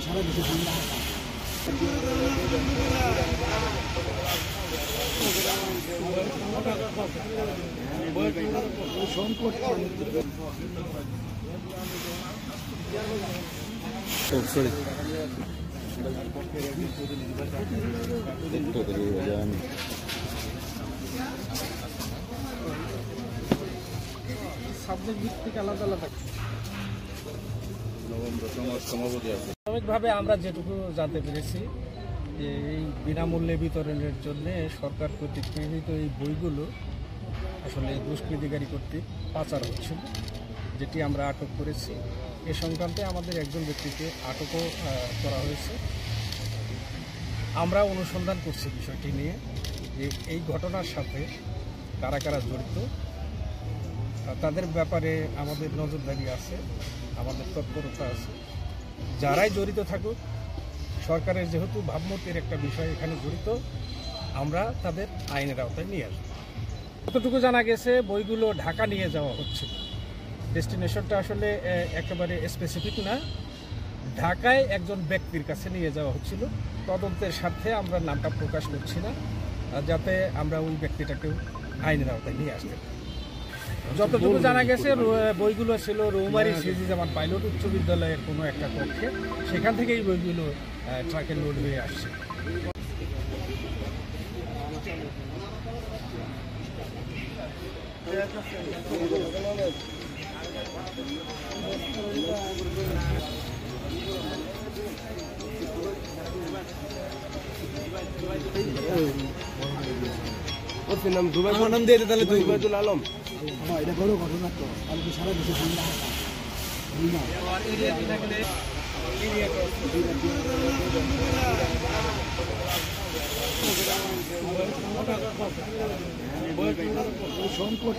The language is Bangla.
সারা দেশে সংকট সাবজেক্ট ভিত্তিক আলাদা আলাদা সাময়িকভাবে আমরা যেটুকু জানতে পেরেছি যে এই বিনামূল্যে বিতরণের জন্য সরকার কর্তৃক গৃহীত এই বইগুলো আসলে দুষ্কৃতিকারী কর্তৃক পাচার হচ্ছিল, যেটি আমরা আটক করেছি। এ সংক্রান্তে আমাদের একজন ব্যক্তিকে আটকও করা হয়েছে। আমরা অনুসন্ধান করছি বিষয়টি নিয়ে যে এই ঘটনার সাথে কারা কারা জড়িত, তাদের ব্যাপারে আমাদের নজরদারি আছে, আমাদের তৎপরতা আছে। যারাই জড়িত থাকুক, সরকারের যেহেতু ভাবমূর্তির একটা বিষয় এখানে জড়িত, আমরা তাদের আইনের আওতায় নিয়ে আসব। যতটুকু জানা গেছে বইগুলো ঢাকা নিয়ে যাওয়া হচ্ছিল। ডেস্টিনেশনটা আসলে একেবারে স্পেসিফিক না, ঢাকায় একজন ব্যক্তির কাছে নিয়ে যাওয়া হচ্ছিল। তদন্তের স্বার্থে আমরা নামটা প্রকাশ করছি না, যাতে আমরা ওই ব্যক্তিটাকেও আইনের আওতায় নিয়ে আসতে পারি। যতটুকু জানা গেছে বইগুলো ছিল রৌমারী সিরাজুজ্জামান পাইলট উচ্চ বিদ্যালয়ের কোনো একটা কক্ষে, সেখান থেকে এই বইগুলো ট্রাকে লোড হয়ে আসছে। নাম দিয়ে তাহলে তুই বাইদুল আলম। এটা বড় ঘটনা তো, আমি সারা দেশে সংকট